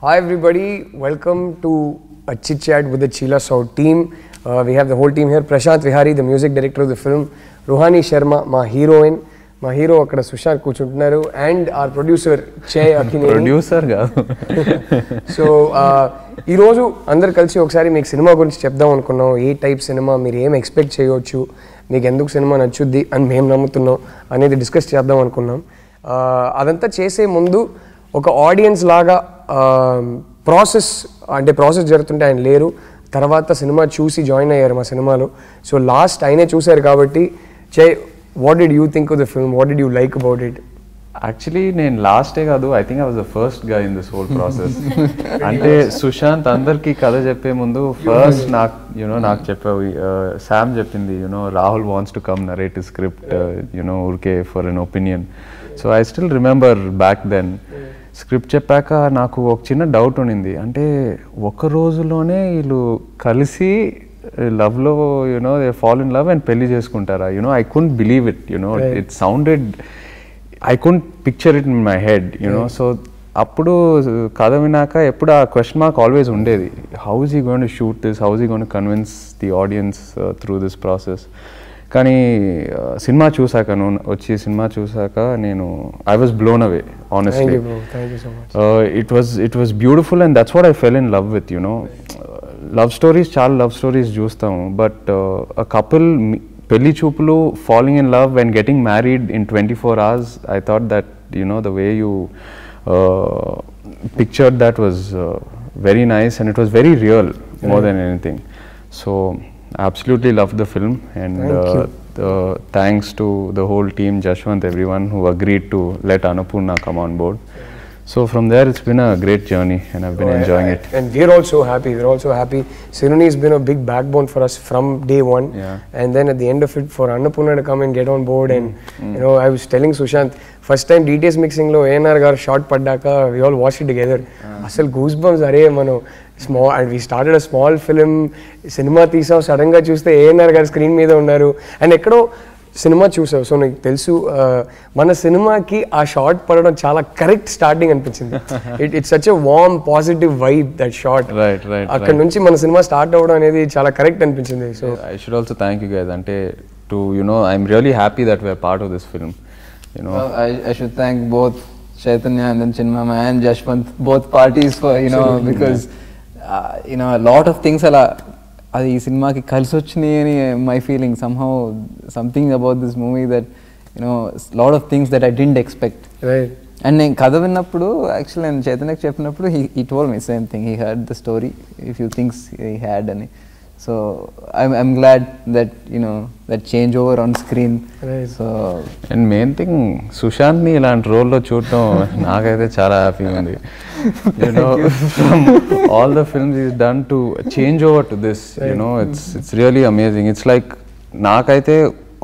Hi everybody, welcome to a chit chat with the Chila South team. We have the whole team here. Prashant Vihari, the music director of the film. Rohani Sharma, my heroine. My hero akkada Sushant కూర్చుంటున్నారు and our producer Che Akineni. Producer కాదు. So ఈ రోజు అందరు కలిసి ఒకసారి మీకు cinema గురించి చెప్దాం అనుకున్నాం. ఏ టైప్ సినిమా మీరు ఏం ఎక్స్పెక్ట్ చేయొచ్చు, మీకు ఎందుకు సినిమా నచ్చుద్ది అని మేము నమ్ముతున్నాం అనేది డిస్కస్ చేద్దాం అనుకున్నాం. అదంతా చేసే ముందు ఒక ఆడియన్స్ లాగా ప్రాసెస్ జరుగుతుంటే ఆయన లేరు, తర్వాత సినిమా చూసి జాయిన్ అయ్యారు మా సినిమాలో. సో లాస్ట్ ఆయనే చూశారు కాబట్టి చే, what did you think of the film? What did you like about it? Actually నేను లాస్టే కాదు, I think I was the first guy in this whole process. అంటే సుశాంత్ అందరికి కథ చెప్పే ముందు ఫస్ట్ నాకు చెప్పావు, శామ్ చెప్పింది, Rahul wants to come narrate script, ఊరికే for an opinion. So I still remember back then script చెప్పాక నాకు ఒక చిన్న డౌట్ ఉండింది. అంటే ఒక రోజులోనే వీళ్ళు కలిసి లవ్లో they fall in love and పెళ్లి చేసుకుంటారా? I couldn't believe it. It sounded, I couldn't picture it in my head. So అప్పుడు కథ వినాక ఎప్పుడు ఆ క్వశ్చన్ మార్క్ ఆల్వేస్ ఉండేది. How is he going to shoot this, how is he going to convince the audience through this process. కానీ cinema చూసాక cinema చూసాక నేను I was blown away, honestly. It was beautiful and that's what I full in love with. Love stories, చాలా love stories చూస్తాము, but a couple పెళ్లి చూపులు, falling in love and getting married in 24 hours, I thought that the way you pictured that was very nice and it was very real more than anything. So absolutely loved the film, and thanks to the whole team, Jashwant, everyone who agreed to let Annapurna come on board. So from there it's been a great journey and I've been enjoying it. And we're also happy. Siruni has been a big backbone for us from day one. And then at the end of it, for Annapurna to come and get on board, and I was telling Sushant, first time DTS mixing lo ANR gar shot paddaka we all watched it together. Asal goosebumps are mano small, and we started a small film, cinema తీసాం, sudden గా చూస్తే ANR గారు screen మీద ఉన్నారు and ఎక్కడో cinema చూసావు. So నీకు తెలుసు మన సినిమాకి ఆ షార్ట్ పడడం చాలా కరెక్ట్ స్టార్టింగ్ అనిపించింది. It's such a warm positive vibe that short. అక్కడ నుంచి మన సినిమా స్టార్ట్ అవ్వడం అనేది చాలా కరెక్ట్ అనిపించింది. So I should also thank you guys. అంటే too I'm really happy that we're part of this film. I should thank both Chaitanya and then Chinmama and Jashwant, both parties, for because a lot of things అది ఈ సినిమాకి కలిసి వచ్చినాయి అని my feeling. Somehow something about this movie that lot of things that I didn't expect. And నేను కథ విన్నప్పుడు, actually నేను చైతన్యకి చెప్పినప్పుడు he told me same thing, he had the story, if you things he had అని. So I'm glad that that change over on screen. So and main thing సుశాంత్ని ఇలాంటి రోల్లో చూడటం నాకైతే చాలా హ్యాపీగా ఉంది. From all the films he's done to change over to this, it's really amazing. It's like naakaithe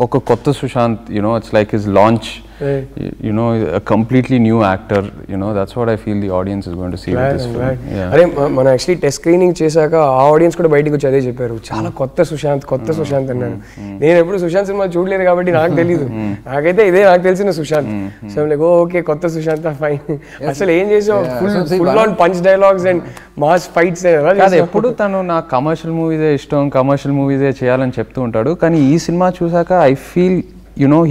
oka kotta Sushant, it's like his launch. A completely new actor. That's what I feel the audience is going to see with this film. అరే మన actually test screening చేశాక ఆ audience కూడా బయటకు వచ్చి అదే చెప్పారు, చాలా కొత్త సుశాంత్ అన్నాను. నేను ఎప్పుడు సుశాంత్ సినిమా చూడలేదు కాబట్టి నాకు తెలీదు, నాకైతే ఇదే నాకు తెలిసిన సుశాంత్. సో లైక్ ఓకే, కొత్త సుశాంత్, ఫైన్. అసలు ఏం చేసావు, full on punch dialogues and mass fights. ఎప్పుడు తను నాకు కమర్షియల్ మూవీసే ఇష్టం, కమర్షియల్ మూవీసే చేయాలని చెప్తూ ఉంటాడు. కానీ ఈ సినిమా చూసాక I feel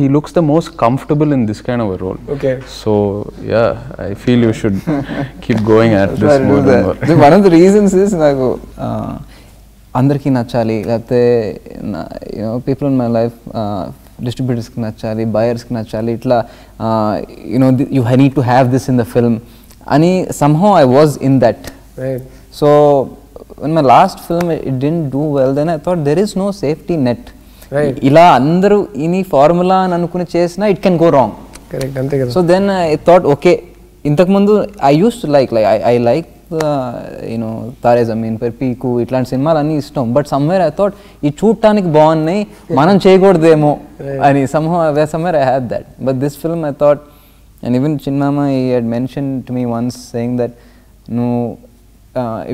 he looks the most comfortable in this kind of a role. Okay. So yeah, I feel you should keep going at this more and more. One of the reasons is నాకు అందరికీ నచ్చాలి, లేకపోతే people in my life, డిస్ట్రిబ్యూటర్స్కి నచ్చాలి, బయర్స్కి నచ్చాలి, ఇట్లా you need to have this in the film అని somehow I was in that. Right. So when my last film it didn't do well, then I thought there is no safety net. ఇలా అందరూ ఇని formula అని అనుకుని చేసినా it can go wrong. Correct, అంతే కదా. So then I thought okay, ఇంతకుముందు I use to like I like Taare Zameen Par, Piku, ఇట్లాంటి సినిమాలు అన్నీ ఇష్టం. బట్ సమ్వేర్ ఐ థాట్ ఈ చూడటానికి బాగున్నాయి, మనం చేయకూడదేమో అని. Somewhere I had that. But this film I thought, and even Chinmama he had mentioned to me once saying that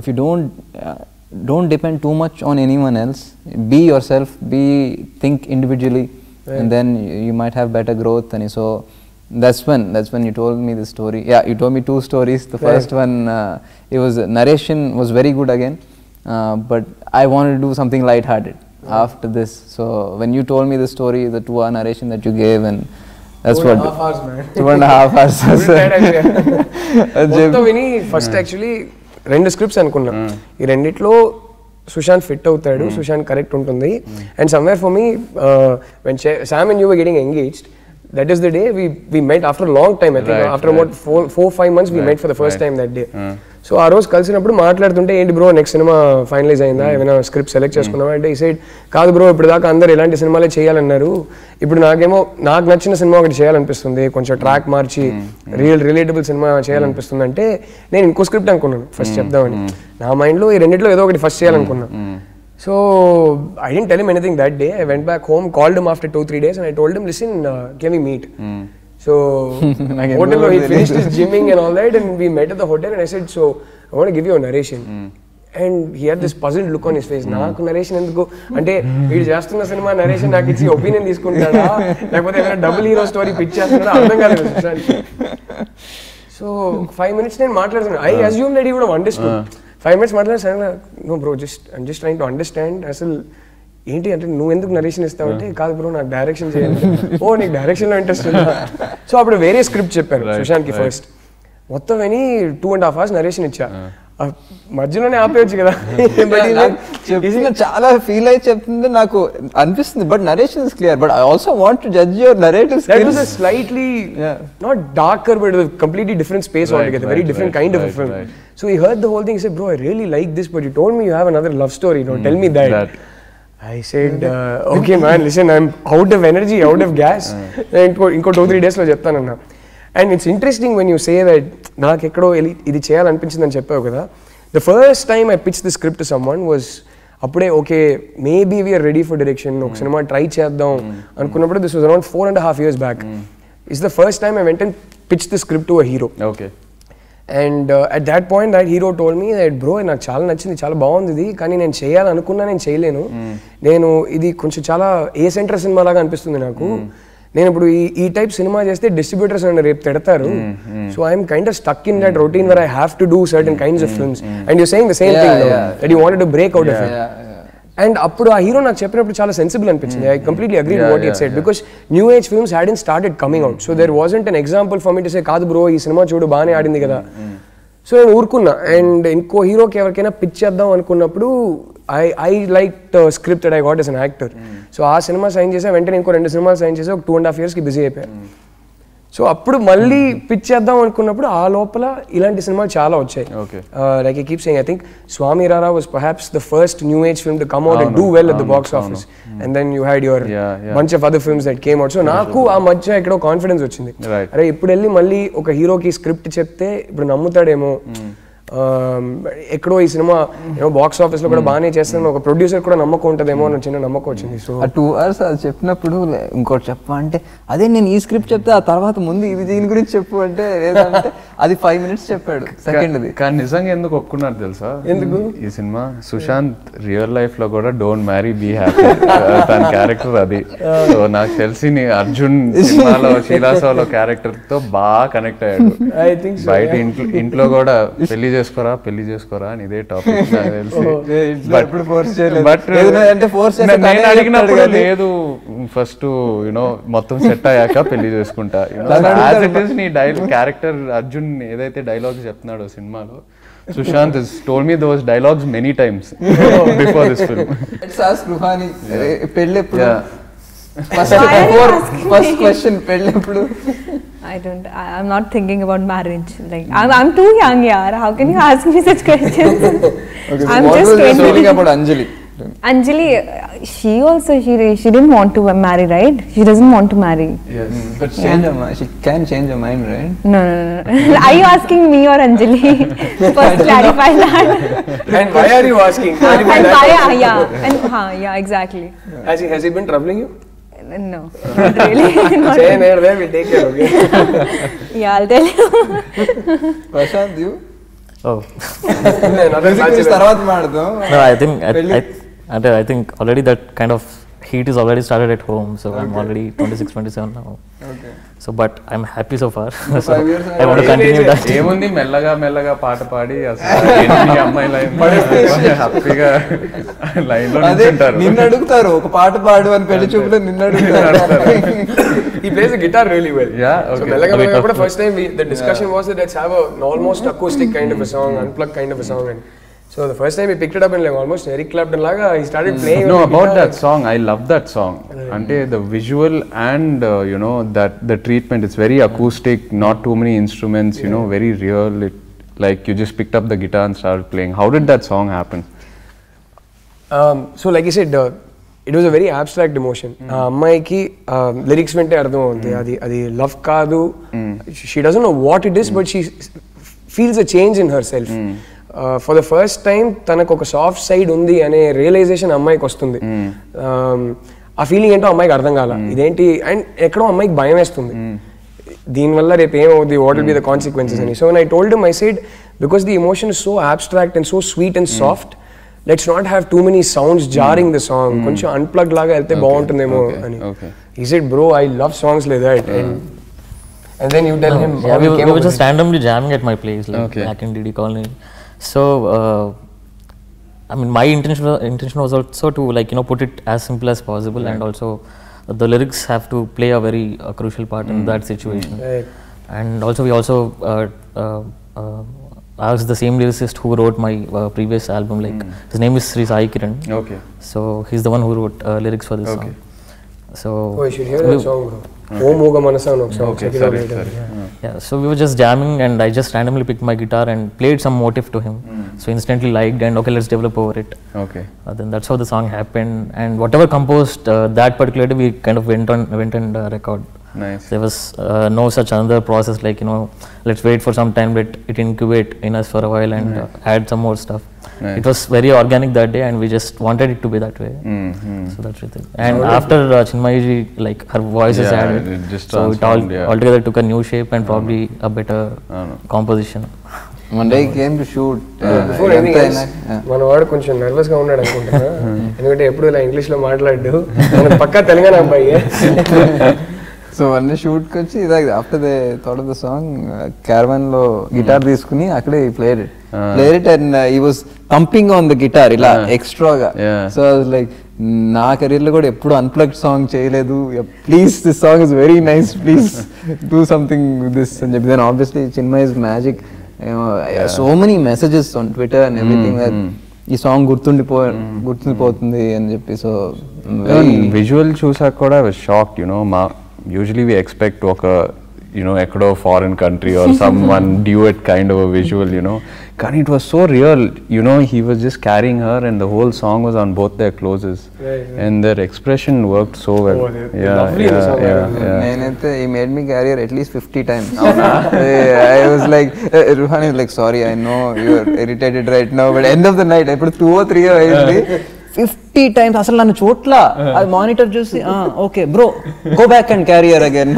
if you don't depend too much on anyone else, be yourself, think individually, and then you might have better growth. And so That's when you told me the story. Yeah, you told me 2 stories. The first one, it was narration was very good again, but I wanted to do something light-hearted after this. So when you told me the story, the 2-hour narration that you gave, and that's 2.5 hours, man. 2.5 hours. మొత్తం విని first actually 2 scripts అనుకున్నా. ఈ రెండిట్లో Sushant fit అవుతాడు, Sushant correct ఉంటుంది. And somewhere for me when Sam and you were getting engaged, that is the day we met after a long time. I think after about 4-5 months we met for the first time that day. So ఆ రోజు కలిసినప్పుడు మాట్లాడుతుంటే ఏంటి bro next cinema finalise అయిందా, ఏమైనా script select చేసుకున్నావా అంటే ఈ సైడ్ కాదు బ్రో ఇప్పుడు దాకా అందరు ఇలాంటి సినిమాలే చేయాలన్నారు, ఇప్పుడు నాకు నచ్చిన సినిమా ఒకటి చేయాలనిపిస్తుంది, కొంచెం ట్రాక్ మార్చి రిలేటబుల్ సినిమా చేయాలనిపిస్తుంది అంటే నేను ఇంకో స్క్రిప్ట్ అనుకున్నాను ఫస్ట్ చెప్దామని. నా మైండ్లో ఈ రెండిట్లో ఏదో ఒకటి ఫస్ట్ చేయాలనుకున్నా. So I didn't tell him anything that day. I went back home, called him after 2-3 days and I told him, listen, can we meet? So hotel, he finished his gymming and all that and we met at the hotel and I said, so I want to give you a narration. And he had this puzzled look on his face. నాకు narration ఎందుకు అంటే వీడు చేస్తున్న cinema narration నాకు ఇచ్చి opinion తీసుకుంటాడా లేకపోతే ఏమైనా double hero story pitch చేస్తున్నాడా అర్థం కాలేదు సుశాంత్. సో 5 minutes నేను మాట్లాడుతున్నాను. I assumed that he would have understood. 5 minutes మాట్లాడాను. No bro I'm just trying to understand. అసలు ఏంటి అంటే నువ్వు ఎందుకు నరేషన్ ఇస్తావంటే కాదు బ్రో నాకు డైరెక్షన్ చేయాలి. ఓ నీకు డైరెక్షన్లో ఇంట్రెస్ట్ ఉందా? సో అప్పుడు వేరే స్క్రిప్ట్ చెప్పాను సుశాంత్కి ఫస్ట్. మొత్తం అని 2.5 hours నరేషన్ ఇచ్చా. మధ్యలోనే ఆపేయచ్చు కదా. చాలా ఫీల్ అయి చెప్తుంది నాకు అనిపిస్తుంది. But narration is clear. But I also want to judge your narrative skills. That was a slightly not darker but a completely different space altogether. Very different kind of a film. So he heard the whole thing. He said, bro, I really like this, but you told me you have another love story. No, tell me that. I said, okay man, listen, I'm out of energy, out of gas. ఇంకో 2-3 days లో చెప్తానన్నా. And it's interesting when you say that నాకు ఎక్కడో ఇది చేయాలనిపించింది అని చెప్పావు కదా. The first time I pitched the script to someone was అప్పుడే okay maybe we are ready for direction, ఒక సినిమా ట్రై చేద్దాం అనుకున్నప్పుడు this was around 4.5 years back. It's the first time I went and pitched the script to a hero. Okay. And at that point that hero told me that bro నాకు చాలా నచ్చింది, చాలా బాగుంది ఇది, కానీ నేను చేయాలనుకున్నా నేను చేయలేను, నేను ఇది కొంచెం చాలా ఏ సెంటర్ సినిమా లాగా అనిపిస్తుంది నాకు, నేను ఇప్పుడు ఈ టైప్ సినిమా చేస్తే డిస్ట్రిబ్యూటర్స్ నన్ను రేపు తిడతారు, so I'm kind of stuck in that routine where I have to do certain kinds of films and you saying the same thing that you wanted to break out of it. And అప్పుడు ఆ hero నాకు చెప్పినప్పుడు చాలా sensible అనిపించింది. I completely agree with what he said because new age films hadn't started coming out. So there wasn't an example for me to say కాదు bro ఈ cinema చూడు బాగానే ఆడింది కదా. సో నేను ఊరుకున్నా. అండ్ ఇంకో హీరోకి ఎవరికైనా పిచ్ చేద్దాం అనుకున్నప్పుడు I like script that I got as an actor. So ఆ సినిమా సైన్ చేసా, వెంటనే ఇంకో 2 సినిమాలు సైన్ చేసి ఒక 2.5 years బిజీ అయిపోయాను. సో అప్పుడు మళ్ళీ పిచ్ చేద్దాం అనుకున్నప్పుడు ఆ లోపల ఇలాంటి సినిమాలు చాలా వచ్చాయి. Like I keep saying I think Swamy Rara was perhaps the first new age film to come out and do well at the box office. And then you had your bunch of other films that came out. So నాకు ఆ మధ్య ఎక్కడో confidence వచ్చింది, అరే ఇప్పుడు వెళ్ళి మళ్ళీ ఒక హీరోకి స్క్రిప్ట్ చెప్తే ఇప్పుడు నమ్ముతాడేమో, ఎక్కడో ఈ సినిమా బాక్స్ ఆఫీస్ లో కూడా బాగానే చేస్తాను, ఒక ప్రొడ్యూసర్ కూడా నమ్మకం ఉంటుందేమో అని చిన్న నమ్మకం వచ్చింది. సో 2 hours అది చెప్పినప్పుడు ఇంకోటి చెప్పా అంటే అదే నేను ఈ స్క్రిప్ట్ చెప్తే ఆ తర్వాత ముందు ఇది దీని గురించి చెప్పు అంటే లేదంటే అది 5 minutes చెప్పాడు సెకండ్. కానీ నిజంగా ఎందుకు ఒప్పుకున్నారు తెలుసా? ఎందుకు ఈ సినిమా సుశాంత్ రియల్ లైఫ్ లో కూడా డోంట్ మ్యారీ బీ హ్యాపీ తన క్యారెక్టర్ అది. సో నాకు తెలిసి నీ అర్జున్ సినిమాలో శీలాసోలో క్యారెక్టర్ తో బాగా కనెక్ట్ అయ్యాడు. బయట ఇంట్లో కూడా పెళ్లి చేసుకోరా అని ఇదే టాపిక్ నాకు తెలిసి. బట్ నేను అడిగినప్పుడు లేదు ఫస్ట్ యునో మొత్తం సెట్ అయ్యాక పెళ్లి చేసుకుంటా. నీ క్యారెక్టర్ అర్జున్ ఏదైతే డైలాగ్స్ చెప్తున్నాడో సినిమాలో, Sushant has told me those dialogues many times before this film. Let's ask Ruhani. First question. I'm not thinking about marriage. Like I'm too young, yaar. How can you ask me such questions? Okay, I'm what just was feeling about Anjali? Anjali, she didn't want to marry, right? She doesn't want to marry. Yes, but she can change her mind, right? No. Are you asking me or Anjali? First clarify that. And why are you asking? And why? Yeah, exactly. Has he been troubling you? No, not really. Say near there, we'll take care, okay? Yeah, I'll tell you. Prashant, you? Oh. No, I think already that kind of heat is already started at home, so I'm already 26, 27 now. Okay. So but I'm happy so far. So 5 years I want to continue that. ఏముంది మెల్లగా మెల్లగా పాట పాడి అసలు ఎన్ని అమ్మాయిలు హ్యాపీగా line లో అదే నిల్చుంటారు. నిన్ను అడుగుతారు ఒక పాట పాడు అని పెళ్లి చూపులో నిన్ను అడుగుతారు. He plays the guitar really well. Yeah, So okay. Mellaga Mellaga kuda first time the discussion was that let's have an almost acoustic kind of a song, unplugged kind of a song, and so the first time he picked it up and like almost Eric Clapton laga he started playing. No, on the about guitar, that song, I love that song. Ante the visual and you know that the treatment, it's very acoustic, not too many instruments, you know, very real. It, like you just picked up the guitar and started playing. How did that song happen? So like I said, it was a very abstract emotion. అమ్మాయికి lyrics వింటే అర్థం అవుతుంది అది love కాదు. She doesn't know what it is but she feels a change in her self. For the first time తనకు ఒక soft side ఉంది అనే రియలైజేషన్ అమ్మాయికి వస్తుంది. ఆ ఫీలింగ్ ఏంటో అమ్మాయికి అర్థం కాల. ఇదేంటి అండ్ ఎక్కడో అమ్మాయికి భయం వేస్తుంది దీనివల్ల రేపు ఏమవుద్ది, what will be the consequences అని. So I told him, I said because the emotion is so abstract and so sweet and soft, let's not have too many sounds jarring the song. కొంచెం unplugged లాగా వెళ్తే బాగుంటుందేమో అని. He said, bro, I love songs like that. And then you tell him Yeah, we were just randomly jamming at my place, like back in DD Colony. So I mean, my intention was also to, like, you know, put it as simple as possible, and also the lyrics have to play a very crucial part in that situation. And also we also asked the same lyricist who wrote my previous album, like his name is Sri Sai Kiran. Okay. So he's the one who wrote lyrics for this song. So oh, you should hear that song, bro. Oh Mooga Manasa no song. Okay, sorry. yeah, so we were just jamming and I just randomly picked my guitar and played some motif to him. So instantly liked and okay, let's develop over it. Okay. Then that's how the song happened, and whatever composed that particular day, we kind of went and record. Nice. There was no such another process, like, you know, let's wait for some time, let it incubate in us for a while and add some more stuff. It was very organic that day and we just wanted it to be that way. So that's the thing. And after Chinmayiji, like, her voice is added, it just so it altogether took a new shape and probably a better composition. One day he came to shoot. Before anything else, మన వాడు కొంచెం nervous గా ఉన్నాడు అనుకుంటున్నా. ఎందుకంటే ఎప్పుడు ఇలా English లో మాట్లాడు, పక్కా తెలంగాణ అబ్బాయి. సో అన్నీ షూట్ కి వచ్చి ఇదే after they thought of the song caravan లో గిటార్ తీసుకుని అక్కడే played it and he was thumping on the guitar ఇలా ఎక్స్ట్రాగా. సో లైక్ నా కెరీర్ లో కూడా ఎప్పుడు అన్ప్లగ్డ్ సాంగ్ చేయలేదు, please this song is very nice, please do something with this అని చెప్పి. Then obviously Chinmayi's magic, so many messages on Twitter and everything that ఈ సాంగ్ గుర్తుండిపోతుంది అని చెప్పి. సో విజువల్ చూసాక కూడా I was shocked, you know. Usually we expect oka, you know, ekado foreign country or someone duet kind of a visual, you know. Kani it was so real, you know. He was just carrying her and the whole song was on both their closes, and their expression worked so well. Lovely in the song. Nenayithe he made me carry her at least 50 times. I was like, Ruhani is like, sorry, I know you are irritated right now, but end of the night ippudu 2 or 3 ayindi 50 times అసలు నన్ను చోట్ల అది monitor చూసి okay bro go back and carrier again.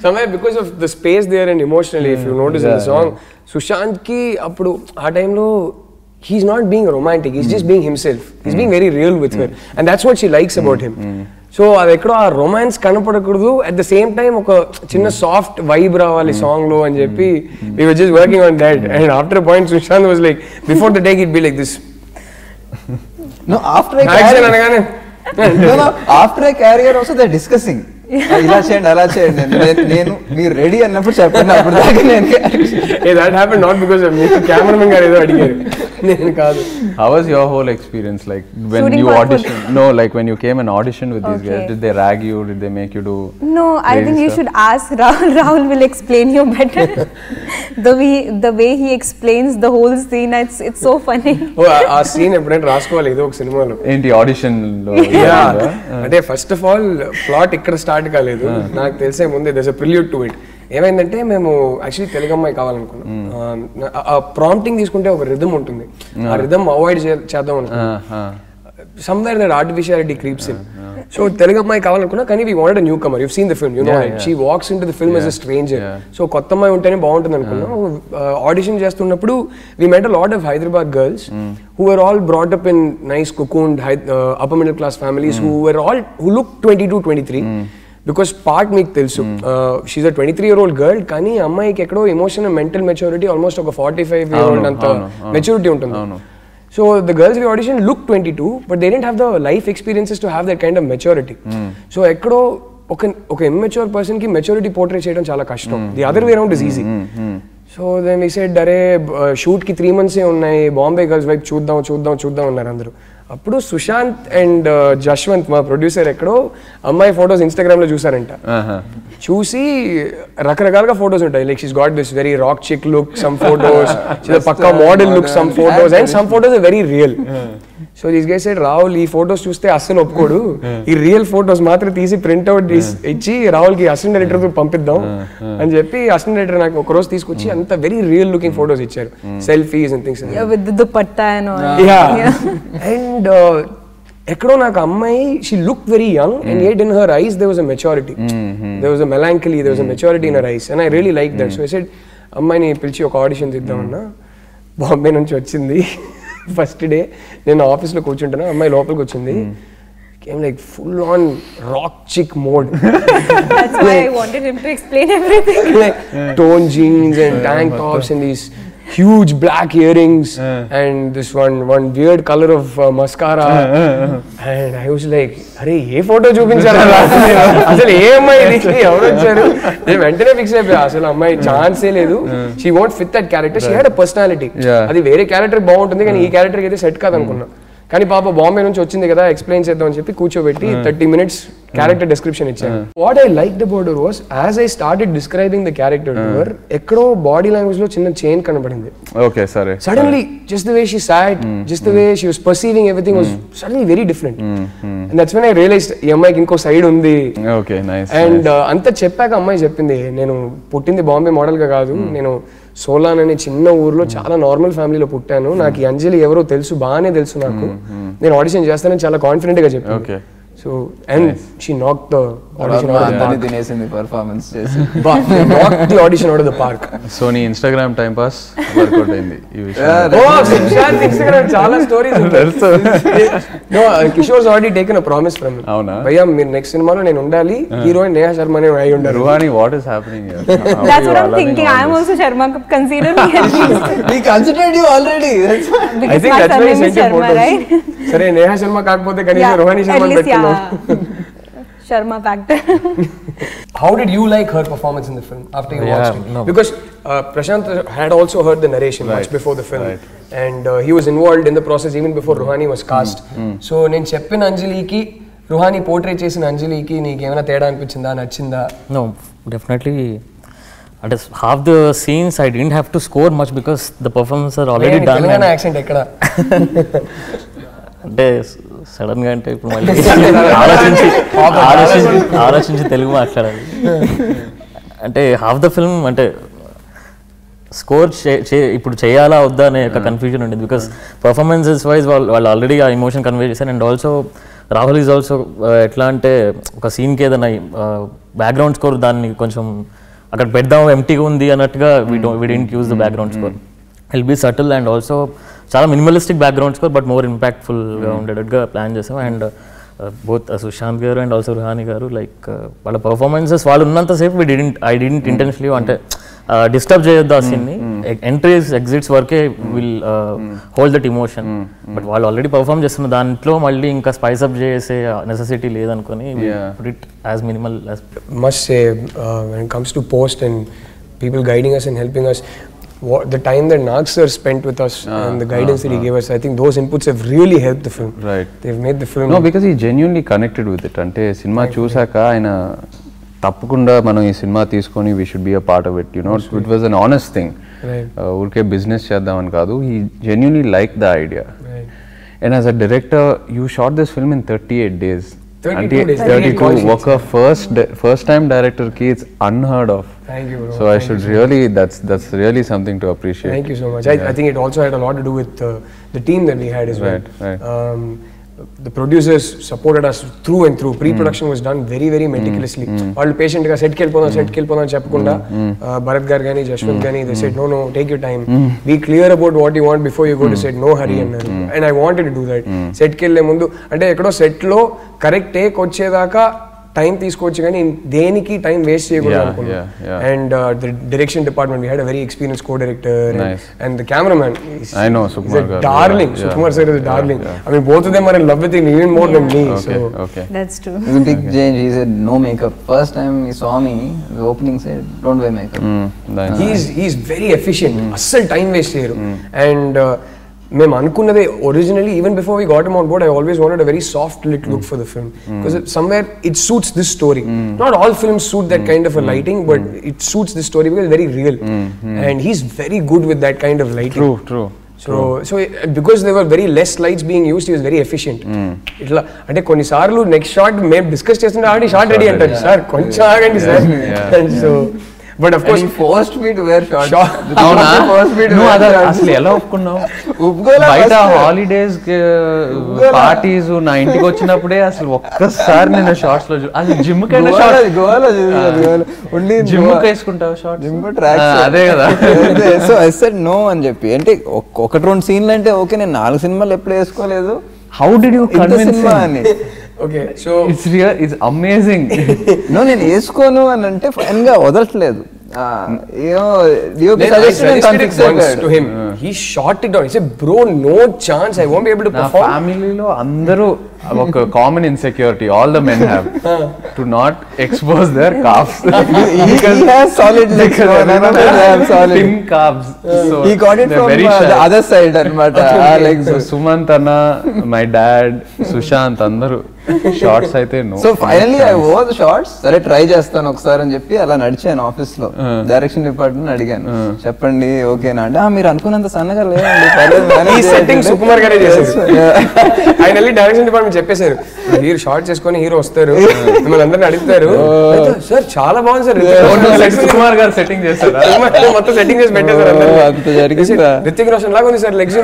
Somewhere because of the space there and emotionally, if you notice in the song, Sushant ki appudu aa time lo he's not being romantic, he's just being himself. He's being very real with her, and that's what she likes about him. So అది ఎక్కడో ఆ romance కనపడకూడదు, at the same time ఒక చిన్న soft vibe రావాలి song లో అని చెప్పి we were just working on that. And after a point Sushant was like, before the take he'd be like this. No, after I carry her also they're discussing. ఇలా చేయండి అలా చేయండి, నేను మీరు రెడీ అన్నప్పుడు చెప్పండి, అప్పుడు దాకా నేను. That happened not because of me. Cameraman గారు ఏదో అడిగారు, నేను కాదు. How was your whole experience, like when Shooting you auditioned? No, like when you came and auditioned with these guys, did they rag you? Did they make you do? No, I think you should ask Rahul. Rahul will explain you better. The way he explains the whole scene, it's so funny. ఆ scene ఎప్పుడైనా రాసుకోవాలి ఏదో ఒక సినిమాలో. ఏంటి audition లో? అంటే first of all plot ఇక్కడ స్టార్ట్ కాలేదు, నాకు తెలిసే ముందే there's a prelude to it. ఏమైందంటే మేము యాక్చువల్లీ తెలుగు అమ్మాయి కావాలనుకున్నాం. ఆ ప్రాంప్టింగ్ తీసుకుంటే ఒక రిథమ్ ఉంటుంది, ఆ రిథమ్ అవాయిడ్ చేద్దాం అనుకున్నాం. somewhere that artificiality creeps in. So Telugu ammayi కావాలనుకున్నా కానీ we wanted a newcomer. You've seen the film, you know it. She walks into the film as a stranger. So కొత్త అమ్మాయి ఉంటేనే బాగుంటుంది అనుకున్నా. ఆడిషన్ చేస్తున్నప్పుడు we met a lot of Hyderabad girls who were all brought up in nice cocooned upper middle class families who looked 22, 23. Because part మీకు తెలుసు, she's a 23-year-old girl కానీ అమ్మాయికి ఎక్కడో emotion and mental maturity almost ఒక 45-year-old అంత maturity ఉంటుంది. So the girls we auditioned looked 22, but they didn't have the life experiences to have that kind of maturity. So ekkado ఒక immature person ki maturity portray చేయడం చాలా కష్టం. The other way around is easy. So then we said అరే shoot కి 3 months ఉన్నాయి, Bombay girls వైపు చూద్దాం అన్నారు అందరూ. అప్పుడు సుశాంత్ అండ్ జశ్వంత్ మా ప్రొడ్యూసర్ ఎక్కడో అమ్మాయి ఫొటోస్ ఇన్స్టాగ్రామ్ లో చూసారంట. చూసి రకరకాలుగా ఫొటోస్ ఉంటాయి, like she's got this very rock chic look, some photos పక్కా model look, some photos and some photos are very real. So this guy said Rahul ఈ ఫొటోస్ చూస్తే అస్సలు ఒప్పుకోడు, ఈ రియల్ ఫొటోస్ మాత్రం తీసి ప్రింట్అవుట్ ఇచ్చి రాహుల్ కి అసిస్టెంట్ డైరెక్టర్ తో పంపిద్దాం అని చెప్పి అసిస్టెంట్ డైరెక్టర్ నాకు ఒక రోజు తీసుకొచ్చి అంత వెరీ రియల్ లుకింగ్ ఫొటోస్ ఇచ్చారు, సెల్ఫీస్ అండ్ థింగ్స్. అండ్ ఎక్కడో నాకు అమ్మాయి she look very young and yet in her eyes there was a maturity, there was a melancholy, there was a maturity in her eyes and I really liked that. So I said అమ్మాయిని పిలిచి ఒక audition ఇద్దామన్నా. Bombay నుంచి వచ్చింది. First day నేను ఆఫీస్లో కూర్చుంటాను, అమ్మాయి లోపలికి వచ్చింది. Came like full on rock chick mode. That's why I wanted him to explain everything. Like torn jeans and tank tops and these huge black earrings and this one weird color of mascara. And I was like, అరే ఏ photo చూపించారా అసలు, ఏ అమ్మాయి ఎవరు వచ్చారు? నేను వెంటనే fix అయిపోయా అసలు అమ్మాయి ఛాన్సే లేదు, she won't fit that character, she had a personality. అది వేరే క్యారెక్టర్ బాగుంటుంది కానీ ఈ క్యారెక్టర్కి అయితే సెట్ కాదనుకున్నా. కానీ పాప బాంబే నుంచి వచ్చింది కదా ఎక్స్ప్లెయిన్ చేద్దాం అని చెప్పి కూర్చోబెట్టి 30 minutes క్యారెక్టర్ డిస్క్రిప్షన్ ఇచ్చాను. What I liked about her was as I started describing the character to her, ఎక్కడో బాడీ లాంగ్వేజ్ లో చిన్న చేంజ్ కనబడింది. ఓకే సరే. Suddenly just the way she sat, just the way she was perceiving everything was suddenly very different. And that's when I realized ఈ అమ్మాయికి ఇంకో side ఉంది. Okay nice. And అంతా చెప్పాక అమ్మాయి చెప్పింది, నేను పుట్టింది బాంబే మోడల్ గా కాదు, నేను సోలాన్ అనే చిన్న ఊర్లో చాలా నార్మల్ ఫ్యామిలీలో పుట్టాను, నాకు ఈ అంజలి ఎవరో తెలుసు, బాగానే తెలుసు నాకు, నేను ఆడిషన్ చేస్తానని చాలా కాన్ఫిడెంట్ గా చెప్పాను. So and she knocked the audition out of the park. తినేసింది పర్ఫార్మెన్స్ చేసి. Knocked the audition out of the park. So నీ ఇన్స్టాగ్రామ్ టైం పాస్ వర్కౌట్ అయింది ఈ విషయం. సుశాంత్ ఇన్స్టాగ్రామ్ చాలా స్టోరీస్ ఉంటాయి. No, Kishore's already taken a promise from him. అవునా? భయ్యా మీరు నెక్స్ట్ సినిమాలో నేను ఉండాలి, హీరోయిన్ నేహా శర్మనే అయి ఉండాలి. Ruhani, what is happening here? That's what I'm thinking. I am also Sharma. Consider me at least. We considered you already. I think that's why he sent you photos. సరే నేహా శర్మ కాకపోతే కనీసం రుహాని శర్మ పెట్టుకున్నాం. Sharma factor. How did you like her performance in the film after you watched it? No. Because Prashant had also heard the narration much before the film, and he was involved in the process even before Ruhani was cast. So నేను చెప్పిన అంజలికి Ruhani portray చేసిన అంజలికి నీకు ఏమైనా తేడా అనిపించిందా, నచ్చిందా? No, definitely. At half the scenes I didn't have to score much because the performances are already done. Telangana accent ఎక్కడ? అంటే సడన్ గా అంటే ఇప్పుడు మళ్ళీ ఆలోచించి తెలుగు మాట్లాడాలి. అంటే హాఫ్ ద ఫిల్మ్ అంటే స్కోర్ ఇప్పుడు చేయాలా వద్దా అనే ఒక కన్ఫ్యూజన్ ఉండేది. బికాస్ పర్ఫార్మెన్సెస్ వైజ్ వాళ్ళు ఆల్రెడీ ఆ ఎమోషన్ కన్వే చేశారు. And also Rahul is also ఎట్లా అంటే ఒక సీన్కి ఏదైనా బ్యాక్గ్రౌండ్ స్కోర్ దాన్ని కొంచెం అక్కడ పెడదాం ఎంటీగా ఉంది అన్నట్టుగా we didn't use the background score. It'll be subtle and also చాలా minimalistic background score but more ఇంపాక్ట్ఫుల్గా ఉండేటట్టుగా ప్లాన్ చేసాం. అండ్ బోత్ సుశాంత్ గారు అండ్ ఆల్సో రుహాని గారు లైక్ వాళ్ళ పర్ఫార్మెన్సెస్ వాళ్ళు ఉన్నంతసేపు ఐ డిడెంట్ ఇంటెన్షనలీ అంటే డిస్టర్బ్ చేయొద్దు ఆ సీన్ని, ఎంట్రీస్ ఎగ్జిట్స్ వరకే will hold that emotion. But వాళ్ళు ఆల్రెడీ పర్ఫార్మ్ చేస్తున్న దాంట్లో మళ్ళీ ఇంకా స్పైస్ అప్ చేసే necessity లేదనుకొని put it as minimal as. Must say when it comes to post and people guiding us and helping us, the time that Nag sir spent with us and the guidance that he gave us, I think those inputs have really helped the film. Right. They've made the film. No, because he genuinely connected with it. అంటే cinema చూసాక ఆయన తప్పకుండా మనం ఈ cinema తీసుకొని we should be a part of it, you know. It was an honest thing. Right. ఊరికే business చేద్దామని కాదు. He genuinely liked the idea. Right. And as a director, you shot this film in 38 days. 32 days. 32 ఒక first time director ki it's unheard of. Thank you, bro. So I should really that's really something to appreciate. Thank you so much. I think it also had a lot to do with the team that we had as well. Right. the producers supported us through and through. Pre-production was done very, very meticulously. వాళ్ళు patient గా set కి వెళ్ళిపోదాం చెప్పకుండా భరత్ గారు కానీ జశ్వంత్ కానీ they said no, take your time, be clear about what you want before you go to set, no hurry అన్నారు. And I wanted to do that. Set కి వెళ్ళే ముందు అంటే ఎక్కడో set లో కరెక్ట్ టేక్ వచ్చేదాకా టైం తీసుకోవచ్చు కానీ దేనికి టైం వేస్ట్ చేయకూడదు అనుకున్నాను. And the direction department we had a very experience co director and the cameraman darling. Sukumar sir is darling. I mean both of them are in love with him even more than me. So that's true. It's a big change. He said no makeup. First time he saw me, the opening said don't wear makeup. He's very efficient. అస్సలు time waste చేయరు. And మేము అనుకున్నదే originally even before we got him on board I always wanted a very soft lit look for the film because somewhere it suits this story. Not all films suit that kind of a lighting but it suits this story because very real and he's very good with that kind of lighting. True. So because there were very less lights being used, he was very efficient. ఇట్లా అంటే కొన్నిసార్లు next shot మేము discuss చేస్తుంటే already shot ready అంటారు sir కొంచెం ఆగండి sir. And so but of course he forced me to wear shorts. అసలు ఎలా ఒప్పుకున్నావు? బయట హాలిడేస్ పార్టీస్ నా ఇంటికి వచ్చినప్పుడే అసలు ఒక్కసారి నేను షార్ట్స్ లో అసలు జిమ్ కైనా జిమ్ వేసుకుంటావు షార్ట్స్? అదే కదా. సో ఐ సెడ్ నో అని చెప్పి అంటే ఒకటి రెండు సీన్లు అంటే ఓకే, నేను 4 సినిమాలు ఎప్పుడు వేసుకోలేదు. హౌ డిడ్ యూ కన్విన్స్ అని? okay so it's amazing. no నేను వేసుకోను అని అంటే ఫైన్ గా వదలట్లేదు. to him he shot it down. He said bro no chance, I won't be able to perform. ఫ్యామిలీలో అందరూ ఒక common insecurity all the men have to not expose their calves. He has solid legs, none of them have solid thin calves, so he got it from the other side అన్నమాట. legs Sumanth అన్న, my dad, Sushanth అందరూ shorts అయితే no. So finally I wore the shorts. సరే try చేస్తాను ఒకసారి అని చెప్పి అలా నడిచాను ఆఫీస్ లో. డైరెక్షన్ డిపార్ట్మెంట్ అడిగాను చెప్పండి ఓకేనా అంటే మీరు అనుకున్నంత సన్నగా లేదండి. ఈ సెట్టింగ్ సుకుమార్ గారే చేశారు. ఆయన వెళ్ళి డైరెక్షన్ డిపార్ట్మెంట్ చెప్పేశారు హీరో షార్ట్ చేసుకొని హీరో వస్తారు మిమ్మల్ని అందరిని అడుగుతారు సార్ చాలా బాగుంది సార్. సుకుమార్ గారు సెట్టింగ్ చేస్తారు మొత్తం సెట్టింగ్ చేసి పెట్టేశారు. అంత జరిగింది. రితిక్ రోషన్ లాగా ఉంది సార్ లెగ్స్.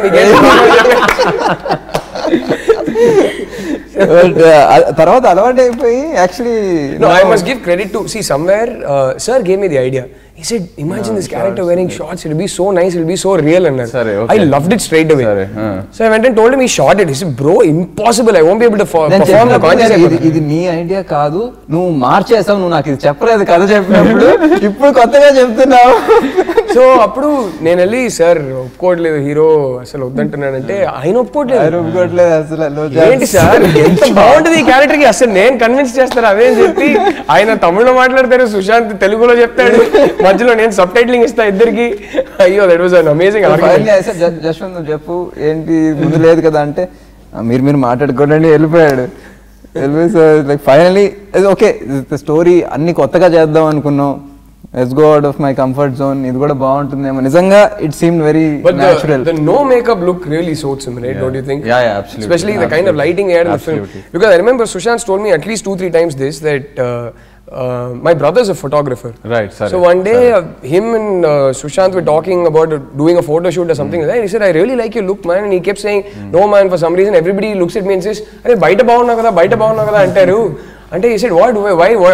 తర్వాత అలవాటు అయిపోయి actually I must give credit to see somewhere sir gave me the idea. He said imagine this character wearing shorts, it will be so nice, it will be so real and I loved it straight away. So I went and told him, he shot it. He said bro impossible, I won't be able to perform the concept. ఇది నీ idea కాదు, నువ్వు మార్చేసావు, నువ్వు నాకు ఇది చెప్పలేదు కథ చెప్పినప్పుడు ఇప్పుడు కొత్తగా చెప్తున్నావు. సో అప్పుడు నేను వెళ్ళి సార్ ఒప్పుకోవట్లేదు హీరో అసలు వద్దంటున్నానంటే ఆయన ఒప్పుకోవట్లేదు అసలు. ఏంటి సార్ ఎంత బాగుంటుంది ఈ క్యారెక్టర్ కి, అసలు నేను కన్విన్స్ చేస్తాను అదే అని చెప్పి ఆయన తమిళ్లో మాట్లాడతారు, సుశాంత్ తెలుగులో చెప్తాడు, మధ్యలో నేను సబ్ టైటిలింగ్ ఇస్తా ఇద్దరికి. అయ్యో that was an amazing. Jaswanth నువ్వు చెప్పు ఏంటి ముందు లేదు కదా అంటే మీరు మాట్లాడుకోండి వెళ్ళిపోయాడు. So like finally okay story అన్ని కొత్తగా చేద్దాం అనుకున్నాం. Let's go out of my comfort zone. ఇది కూడా బాగుంటుందేమో నిజంగా. It seemed very natural. The no makeup look really suits him, right? Don't you think? Yeah, absolutely. Especially the kind of lighting he had in the film. Because I remember Sushant told me at least 2-3 times this that my brother's a photographer. Right, sorry. So one day him and Sushant were talking about doing a photo shoot or something like that. He said I really like your look man, and he kept saying no man, for some reason everybody looks at me and says are baita bagunnaa kada antaru. And he said, why,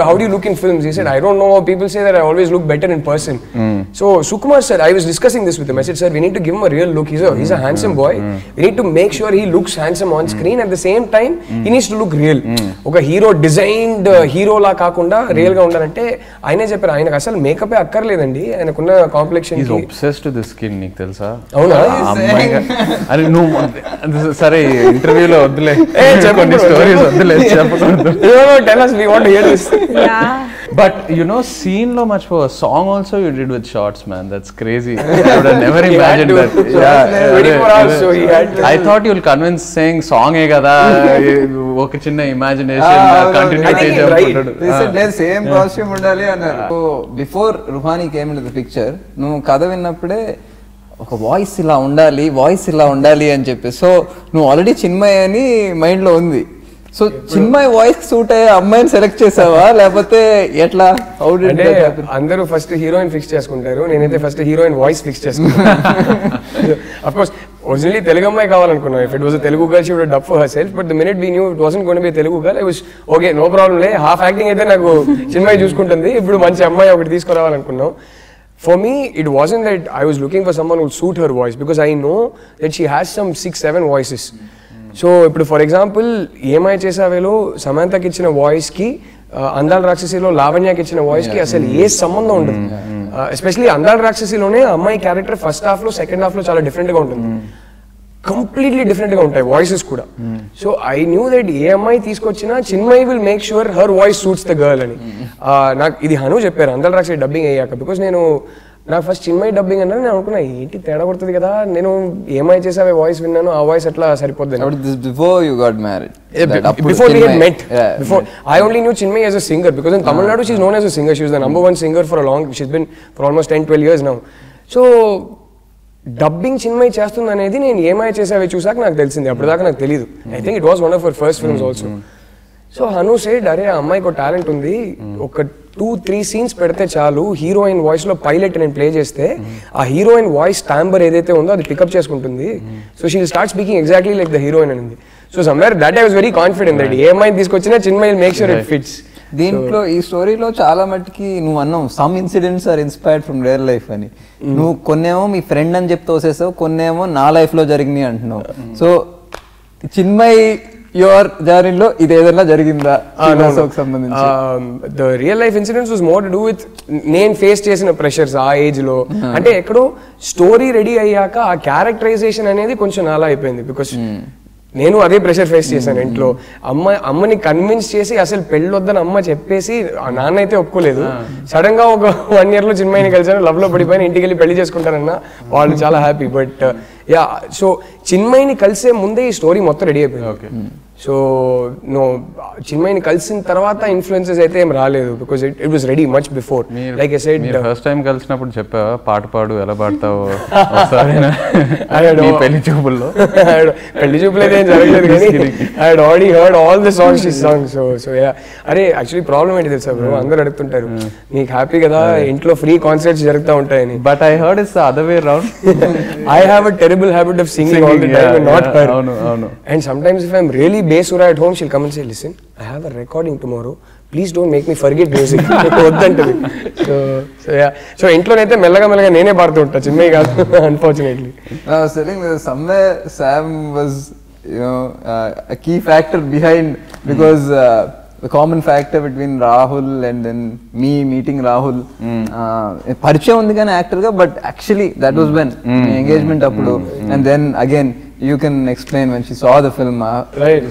how do you look in films? He said, I don't know, people say that I always look better in person. So Sukumar said, I was discussing this with him. I said, sir, we need to give him a real look. He's a handsome boy. We need to make sure he looks handsome on screen. At the same time, he needs to look real. Oka hero designed hero la kaakunda real ga undarante ayane chepparu ayanaku asalu makeup e akkarledandi, ayanakunna complexion he's obsessed with the skin, నీకు తెలుసా? అవునా? అరే నువ్వు సరే ఇంటర్వ్యూలో వద్దులే, కొన్ని stories వద్దులే చెప్పకూడదు. Tell us, we want to hear this. Yeah. But you know, scene lo machpo song also you did with shots, man. That's crazy. I would have never imagined that. Yeah, 24 hours, so he had to. I thought you'll convince saying song e kada oka chinna imagination continue cheyapuntadu. They said their same costume undali annaru. So before Ruhani came into the picture, nu kada vinnappude ఒక voice ఇలా ఉండాలి అని చెప్పి, so నువ్వు already Chinmay అని mind లో ఉంది. So Chinmay voice suit అయ్యే అమ్మాయిని సెలెక్ట్ చేసావా లేకపోతే ఎట్లా? అంటే అందరూ ఫస్ట్ హీరోయిన్ ఫిక్స్ చేసుకుంటారు, నేనైతే ఫస్ట్ హీరోయిన్ వాయిస్ ఫిక్స్ చేసుకుంటాను. అఫ్ కోర్స్ originally Telugu అమ్మాయి కావాలనుకున్నాం. If it was a Telugu girl, she would have dubbed for herself. But the minute we knew it wasn't going to be a Telugu girl, I was okay, no problem లే. Half acting అయితే నాకు చిన్మయి చూసుకుంటుంది. ఇప్పుడు మంచి అమ్మాయి ఒకటి తీసుకురావాలనుకున్నాం. For me, it wasn't that I was looking for someone who would suit her voice, because I know that she has some 6-7 voices. So ఇప్పుడు for example ఏమై చేసావేలో సమంతకి ఇచ్చిన వాయిస్కి అందాల రాక్షసిలో లావణ్యకి ఇచ్చిన వాయిస్కి అసలు ఏ సంబంధం ఉండదు. ఎస్పెషలీ అందాల రాక్షసిలోనే అమ్మాయి క్యారెక్టర్ ఫస్ట్ హాఫ్లో సెకండ్ హాఫ్లో చాలా డిఫరెంట్గా ఉంటుంది. కంప్లీట్లీ డిఫరెంట్గా ఉంటాయి వాయిసెస్ కూడా. సో ఐ న్యూ దట్ ఏ అమ్మాయి తీసుకొచ్చినా Chinmayi will make sure her voice suits the girl అని. నాకు ఇది హను చెప్పారు అందాల రాక్షసి డబ్బింగ్ అయ్యాక. బికాస్ నాకు ఫస్ట్ చిన్మయి డబ్బింగ్ అన్నా నేను అనుకున్నా ఏంటి తేడా కొడుతుంది కదా, నేను ఏమై చేసావే వాయిస్ విన్నాను ఆ వాయిస్ అట్లా సరిపోద్ది. Before you got married, before we had met, before I only knew Chinmay as a singer, because in Tamil Nadu she's known as a singer. She was the number one singer for a long, she's been for almost 10-12 years now. So dubbing Chinmayi చేస్తుంది అనేది నేను ఏమై చేసావే చూసాక నాకు తెలిసింది. అప్పటిదాకా నాకు తెలియదు. I think it was one of her first films also. So Hanu said అరే ఆ అమ్మాయికి ఒక టాలెంట్ ఉంది, ఒక 2-3 సీన్స్ పెడితే చాలు, హీరోయిన్ వాయిస్ లో పైలట్ నేను ప్లే చేస్తే ఆ హీరోయిన్ వాయిస్ టైంబర్ ఏదైతే ఉందో అది పికప్ చేసుకుంటుంది. So she will start speaking exactly like the heroine అనేది. So somewhere that I was very confident that ఏ అమ్మాయిని తీసుకొచ్చినా Chinmayi will make sure it fits. దీంట్లో ఈ స్టోరీలో చాలా మట్టుకి నువ్వు అన్నావు some incidents are inspired from real life అని. నువ్వు కొన్నేమో మీ ఫ్రెండ్ అని చెప్తే వసేసావు, కొన్నేమో నా లైఫ్ లో జరిగినాయి అంటున్నావు. సో చిన్మయి యువర్ జర్నీలో ఇది ఏదైనా జరిగిందా సంబంధించి? The real life incidents was more to do with నేను ఫేస్ చేసిన ప్రెషర్స్ ఆ ఏజ్ లో. అంటే ఎక్కడో స్టోరీ రెడీ అయ్యాక ఆ క్యారెక్టరైజేషన్ అనేది కొంచెం అలా అయిపోయింది. బికాస్ నేను అదే ప్రెషర్ ఫేస్ చేశాను ఇంట్లో. అమ్మని కన్విన్స్ చేసి అసలు పెళ్ళొద్దని అమ్మ చెప్పేసి నాన్న అయితే ఒప్పుకోలేదు. సడన్ గా ఒక 1 year లో చిన్మయిని కలిసాను, లవ్ లో పడిపోయిన, ఇంటికి వెళ్ళి పెళ్లి చేసుకుంటానన్నా వాళ్ళు చాలా హ్యాపీ. బట్ యా సో చిన్మయిని కలిసే ముందే ఈ స్టోరీ మొత్తం రెడీ అయిపోయింది. సో నో చిన్మయిని కలిసిన తర్వాత ఇన్ఫ్లుయెన్సెస్ అయితే ఏం రాలేదు, because it was ready much before. Like I said first time కలిసినప్పుడు చెప్పావా పాట పాడు ఎలా పాడతావు పెళ్లి చూపుల్లో? పెళ్లి చూపులు అయితే ఏం జరగలేదు, కానీ I had already heard all the songs she sang. So yeah అరే యాక్చువల్లీ ప్రాబ్లం ఏంటి తెలుసా బ్రో, అందరూ అడుగుతుంటారు నీకు హ్యాపీ కదా ఇంట్లో ఫ్రీ కాన్సర్ట్స్ జరుగుతూ ఉంటాయని. But I heard it's the other way around. I have a terrible habit of singing all the time and not her. And sometimes if I'm really basura at home, she'll come and say, listen, I have a recording tomorrow, please don't make me forget music. వద్దంటది. So yeah, so ఇంట్లో అయితే మెల్లగా నేనే పాడుతూ ఉంటా, చిన్మయి కాదు unfortunately. I was telling you somewhere Sam was a key factor behind, because the common factor between Rahul and then me meeting Rahul, పరిచయం ఉంది కానీ యాక్టర్ గా, but actually that was when engagement appudu, and then again you can explain when she saw the film. Right,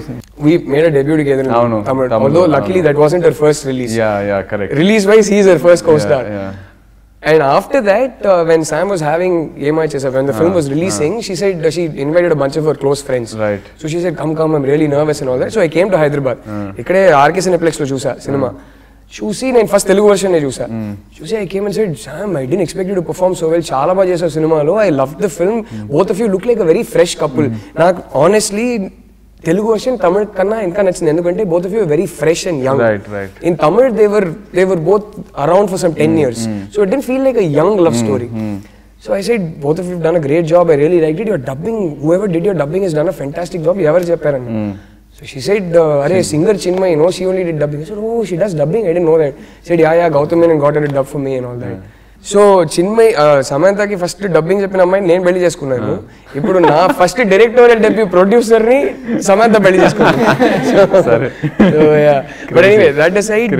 we made a debut together in Tamil, although luckily that wasn't her first release. Yeah correct. Release wise he is her first co-star. Yeah. And after that, when Sam was having Yemai Chesa, when the film was releasing, she said she invited a bunch of her close friends. Right. So she said, come, I'm really nervous and all that. So I came to Hyderabad. Ikkade RK Cineplex lo chusa cinema. చూసి నేను first Telugu version చూసా. చూసి I came and said Sam I didn't expect you to perform so well, చాలా బాగా చేసావు సినిమాలో, I love the film, both of you look like a very fresh couple. నాకు honestly Telugu version Tamil కన్నా ఇంకా నచ్చింది, ఎందుకంటే both of you were very fresh and young. Right. In Tamil they were both around for some 10 years. So it didn't feel like a young love story. So I said, both of you have done a great job, I really liked it. Your dubbing, whoever did your dubbing has done a fantastic job. Evaru chepparan. So she said, "Arey singer Chinmay, no, she only did dubbing." I said, "Oh, she does dubbing. I didn't know that." She said, "Yeah, Gautam Menon got her to dub for me and all that." So Chinmayi సమంతకి first dubbing చెప్పిన అమ్మాయిని నేను పెళ్లి చేసుకున్నాను. ఇప్పుడు నా first directorial debut producer ని సమంత పెళ్లి చేసుకున్నాను. But anyway, that aside,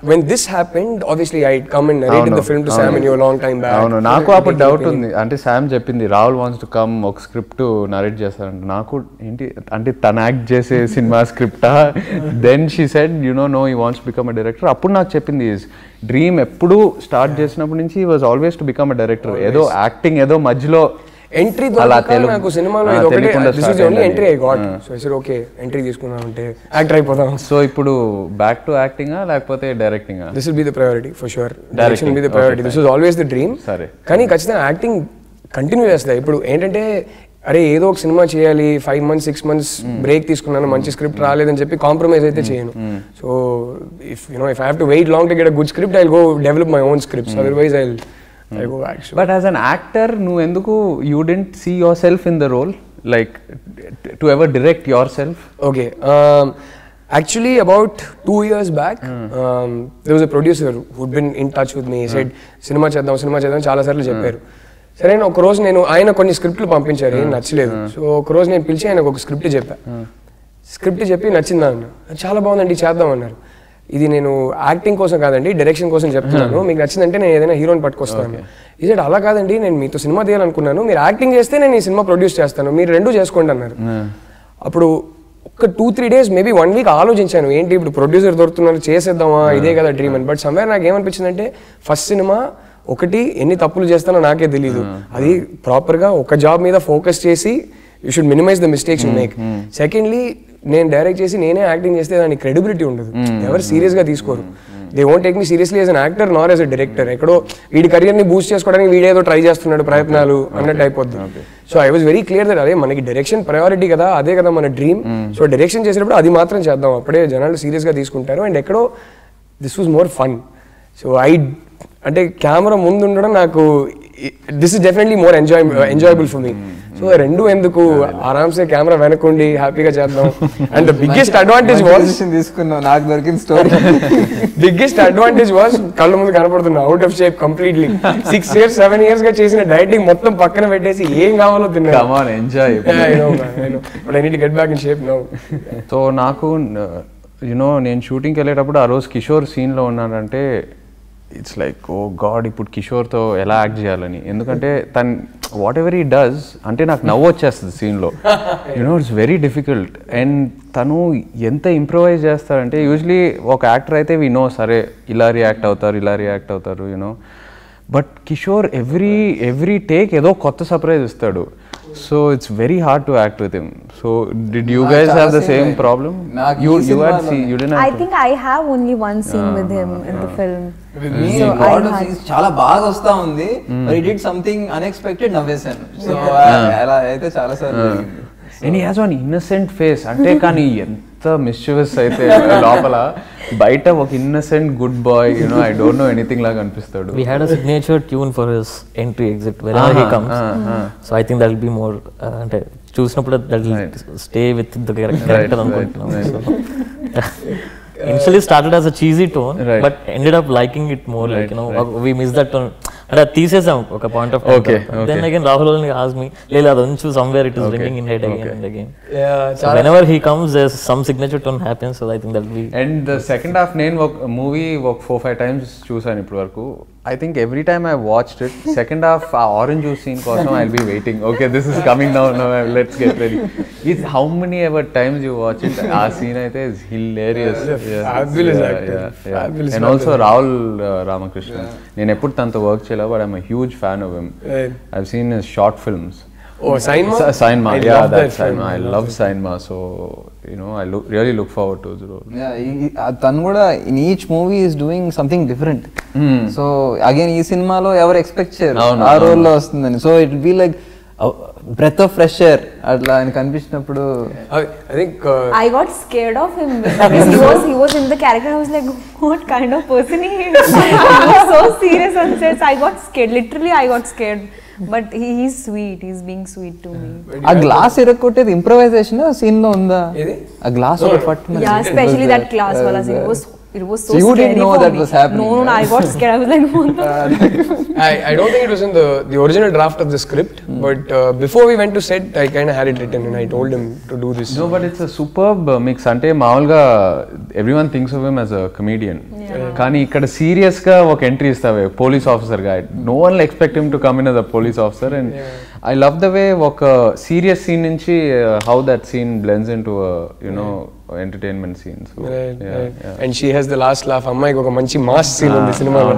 when this happened, obviously I come and narrated the film to Sam and you a long time back. అవును, నాకు అప్పుడు డౌట్ ఉంది. అంటే శామ్ చెప్పింది రాహుల్ వాంట్స్ టు కమ్ ఒక స్క్రిప్ట్ నరేట్ చేస్తారంట. నాకు ఏంటి అంటే తను యాక్ట్ చేసే సినిమా స్క్రిప్టా? Then she said no he wants to become a director. అప్పుడు నాకు చెప్పింది డ్రీమ్ ఎప్పుడు స్టార్ట్ చేసినప్పటి నుంచి was always to become a director. ఏదో యాక్టింగ్ ఏదో మధ్యలో ఎంట్రీ నాకు సినిమాలో entry I got. So I said okay entry తీసుకున్నామంటే యాక్టర్ అయిపోతాం. సో ఇప్పుడు బ్యాక్ టు యాక్టింగ్ లేకపోతే directing? This will be the priority for sure. Direction will be the priority. This was always the dream. సరే, కానీ ఖచ్చితంగా acting continue చేస్తా. ఇప్పుడు ఏంటంటే అరే ఏదో ఒక సినిమా చేయాలి, 5 months 6 months బ్రేక్ తీసుకున్నాను, మంచి స్క్రిప్ట్ రాలేదని చెప్పి కాంప్రమైజ్ అయితే చేయను. So if I have to wait long to get a good script, I will go develop my own scripts. Otherwise I I go back. But as an actor, నువ్వు ఎందుకు you didn't see yourself in the role, like to ever direct yourself? Okay. Actually, about 2 years back, there was a producer who'd been in touch with me. He said, cinema చేద్దాం చాలా సార్లు చెప్పారు. సరే ఒక రోజు ఆయన కొన్ని స్క్రిప్ట్లు పంపించారు, ఏం నచ్చలేదు. సో ఒక రోజు నేను పిలిచి ఆయనకు ఒక స్క్రిప్ట్ చెప్పి నచ్చిందా అన్న, చాలా బాగుందండి చేద్దాం అన్నారు. ఇది నేను యాక్టింగ్ కోసం కాదండి, డైరెక్షన్ కోసం చెప్తున్నాను, మీకు నచ్చిందంటే నేను ఏదైనా హీరోని పట్టుకొస్తాను. ఈ సైడ్ అలా కాదండి, నేను మీతో సినిమా తీయాలనుకున్నాను, మీరు యాక్టింగ్ చేస్తే నేను ఈ సినిమా ప్రొడ్యూస్ చేస్తాను, మీరు రెండు చేసుకోండి అన్నారు. అప్పుడు ఒక 2-3 days మేబీ 1 week ఆలోచించాను, ఏంటి ఇప్పుడు ప్రొడ్యూసర్ దొరుకుతున్నారు, చేసేద్దామా, ఇదే కదా డ్రీమ్ అని. బట్ సమ్వేర్ నాకు ఏమనిపించిందంటే, ఫస్ట్ సినిమా ఒకటి ఎన్ని తప్పులు చేస్తానో నాకే తెలియదు, అది ప్రాపర్గా ఒక జాబ్ మీద ఫోకస్ చేసి you should minimise the mistakes you make. Secondly నేను డైరెక్ట్ చేసి నేనే యాక్టింగ్ చేస్తే దానికి క్రెడిబిలిటీ ఉండదు, ఎవరు సీరియస్గా తీసుకోరు. They won't take me seriously as an actor Nar as a director. ఎక్కడో వీడి కెరియర్ని బూస్ట్ చేసుకోవడానికి వీడేదో ట్రై చేస్తున్నాడు ప్రయత్నాలు అన్నట్టు అయిపోద్ది. So I was very clear that అదే మనకి డైరెక్షన్ ప్రయారిటీ కదా, అదే కదా మన డ్రీమ్. సో డైరెక్షన్ చేసేటప్పుడు అది మాత్రం చేద్దాం, అప్పుడే జనాలు సీరియస్గా తీసుకుంటారు. అండ్ ఎక్కడో this was more fun. So అంటే కెమెరా ముందు ఉండడం నాకు this is definitely more enjoyable for me. So రెండు ఎందుకు, ఆరామ్సే కెమెరా వెనకుండి హ్యాపీగా చేద్దాం. అండ్ ద బిగ్గెస్ట్ అడ్వాంటేజ్ నాకు దొరికిన స్టోరీ బిగ్గెస్ట్ అడ్వాంటేజ్ వాజ్ కళ్ళ ముందు కనపడుతున్నా, out of shape completely. 6 years 7 years గా చేసిన డైటింగ్ మొత్తం పక్కన పెట్టేసి ఏం కావాలో తిన్నా. Enjoy. But I need to get back in shape now. So నాకు నేను షూటింగ్కి వెళ్ళేటప్పుడు ఆ రోజు కిషోర్ సీన్లో ఉన్నానంటే ఇట్స్ లైక్ ఓ గాడ్, ఇప్పుడు కిషోర్తో ఎలా యాక్ట్ చేయాలని. ఎందుకంటే తను వాట్ ఎవర్ హీ డస్ అంటే నాకు నవ్వు వచ్చేస్తుంది సీన్లో. It's very difficult. అండ్ తను ఎంత ఇంప్రూవైజ్ చేస్తారంటే, యూజువలీ ఒక యాక్టర్ అయితే వి నో సరే ఇలా రియాక్ట్ అవుతారు బట్ కిషోర్ ఎవ్రీ టేక్ ఏదో కొత్త సర్ప్రైజ్ ఇస్తాడు. So it's very hard to act with him. So did you guys have the same problem? You didn't have I think I have only one scene with him in the film. With me, God of scenes చాలా బాగా వస్తా ఉంది, but he did something unexpected, నవ్వేశాను. So అలా అయితే చాలా సార్లు. And he has one innocent face. అంటే కానీ ఎంత మిస్chievous అయితే లోపల, బయట ఒక innocent good boy, I don't know anything లాగా అనిపిస్తాడు. We had a signature tune for his entry exit whenever he comes. So I think that will be more అంటే చూసినప్పుడు that will stay with the character అనుకుంటున్నాం. So initially started as a cheesy tone, but ended up liking it more. Like we missed that tone. అంటే తీసేసాం ఒక point of time. Then again Rahul only asked me, లేదు అది ఉంచు, somewhere it is ringing in head again and again. So whenever he comes there's some signature tone happens. So I think that will be. And the second half నేను ఒక movie ఒక 4-5 times చూసాను ఇప్పటి వరకు. I think every time I watched it, second half ఆ orange juice scene కోసం I'll be waiting. Okay, this is coming now, let's get ready. It's how many ever times you watch it, ఆ scene అయితే is hilarious. Fabulous actor. And also Rahul Ramakrishnan. నేను ఎప్పుడు తనతో work చేయలేదు, but I'm a huge fan of him. I've seen his short films. Oh, Sainma? Yeah, that's Sainma. I love Sainma. So, I really look forward to the role. Yeah, tanu kuda in each movie is doing something different. So, again, ee cinema lo ever expect cheyaru aa role lo vastundani. So, it will be like a breath of fresh air atla ani kanipishinappudu. I think I got scared of him because he was in the character. I was like, what kind of person he is? He was so serious on set. I got scared. Literally, I got scared. But he's sweet. He's being sweet to me. A glass ఇరక్కొట్టేది improvisation scene లో ఉందా? A glass పట్టుకున్నా. Yeah, especially that glass wala scene. It was so you scary. didn't know for that me. was happening. No, I got scared. I was like, what the? I don't think it was in the original draft of the script, but before we went to set, I kind of had it written and I told him to do this. No, but it's a superb mix. Ante మామూలుగా everyone thinks of him as a comedian. కానీ ఇక్కడ serious గా ఒక entry ఇస్తావే police officer గా. No one will expect him to come in as a police officer, and I love the way ఒక serious scene నుంచి how that scene blends into a entertainment scene. So, right. And she has the last laugh. అమ్మాయికి ఒక మంచి mass scene ఉంది సినిమాలో.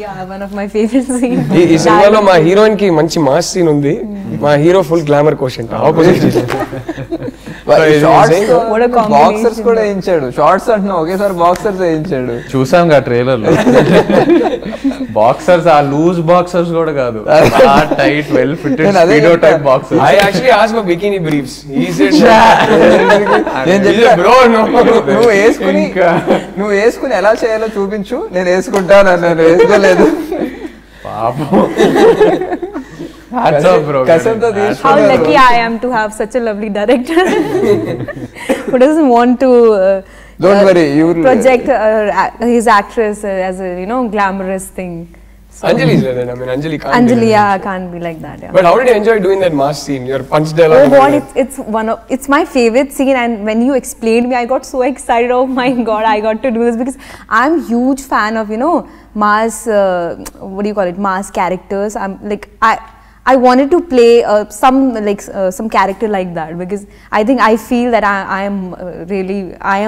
Yeah, one of my favorite scenes. ఈ సినిమాలో మా హీరోయిన్ కి మంచి మాస్ సీన్ ఉంది, మా hero full glamour quotient opposite. Boxers కూడా వేయించాడు. షార్ట్స్ అంటున్నా ఒకేసారి బాక్సర్స్ వేయించాడు. చూసాం గా ట్రైలర్ లో. బాక్సర్స్ ఆ లూజ్ బాక్సర్స్ కూడా కాదు, ఆ tight well fitted speedo type boxers. I actually asked for bikini briefs. He said bro, నువ్వు వేసుకుని ఎలా చేయాలో చూపించు, నేను వేసుకుంటాను అన్నాను. వేసుకోలేదు. Hats off, bro. How lucky I am to have such a lovely director who doesn't want to Don't worry, you will project his actress as a glamorous thing. So Anjali is like that. I mean, Anjali can't. Anjali, yeah, can't be like that. Yeah. But how did you enjoy doing that mass scene? Your punch dialogue. Oh God, it's my favorite scene, and when you explained me, I got so excited. Oh my God, I got to do this because I'm huge fan of mass. What do you call it? Mass characters. I'm like I wanted to play some character like that because I think I feel that I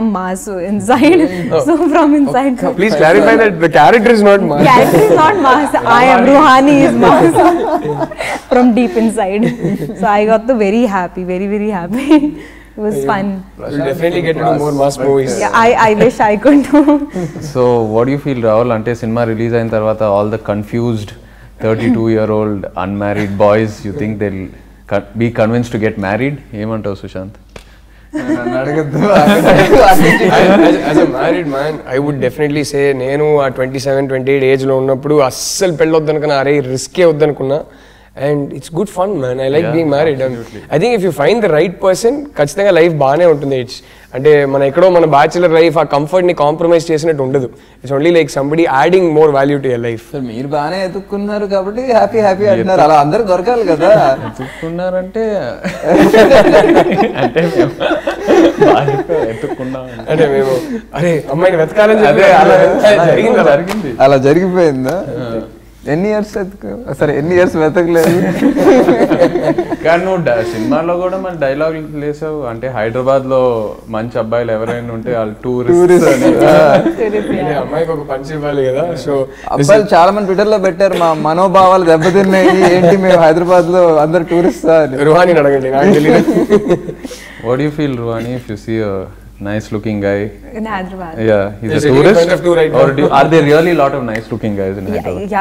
am mass inside. So from inside. Please clarify that the character is not mass. Character is not mass. I am Ruhani is mass from deep inside. So I got very happy. It was fun. You'll definitely get to do more mass movies. Yeah, I wish I could do. So what do you feel, Rahul? Ante cinema release ayin tarvata all the confused 32-year-old unmarried boys, you think they'll be convinced to get married? Emantavu Sushant? As a married man, I would definitely say నేను ఆ 27-28 age లో ఉన్నప్పుడు అస్సలు పెళ్ళొద్దనుకున్నా, అరే రిస్కే వద్దనుకున్నా. And it's good fun, man. I like being married. I think if you find the right person, ఖచ్చితంగా life బాగానే ఉంటుంది. అంటే మన బ్యాచులర్ లైఫ్ ఆ కంఫర్ట్ ని కాంప్రమైజ్ చేసినట్టు ఉండదు. It's only like somebody adding more value to your life. మీరు బాగానే ఎత్తుక్కున్నారు కాబట్టి హ్యాపీ అంటున్నారు. అలా అందరూ దొరకాలి కదా. ఎత్తుక్కున్నారంటే అంటే మేము అరే అమ్మాయిని వెతకాలని జరిగింది. అలా జరిగిపోయిందా? ఎన్ని ఇయర్స్ వెతకలేదు. కానీ నువ్వు సినిమాలో కూడా మన డైలాగ్ లేసావు. అంటే హైదరాబాద్ లో మంచి అబ్బాయిలు ఎవరైనా ఉంటే వాళ్ళు టూరిస్ట్ అని. అమ్మాయికి ఒక పంచి ఇవ్వాలి కదా. సో అబ్బాయిలు చాలా మంది ట్విట్టర్ లో పెట్టారు, మా మనోభావాలు దెబ్బతిన్నాయి, ఏంటి మేము హైదరాబాద్ లో అందరు టూరిస్ట్ అని. రుహాని అడగండి, నాకు తెలియదు. What do you feel, Ruhani, if you see a nice looking guy in Hyderabad? Yeah, he's a tourist. Or are there really a lot of nice looking guys in Hyderabad?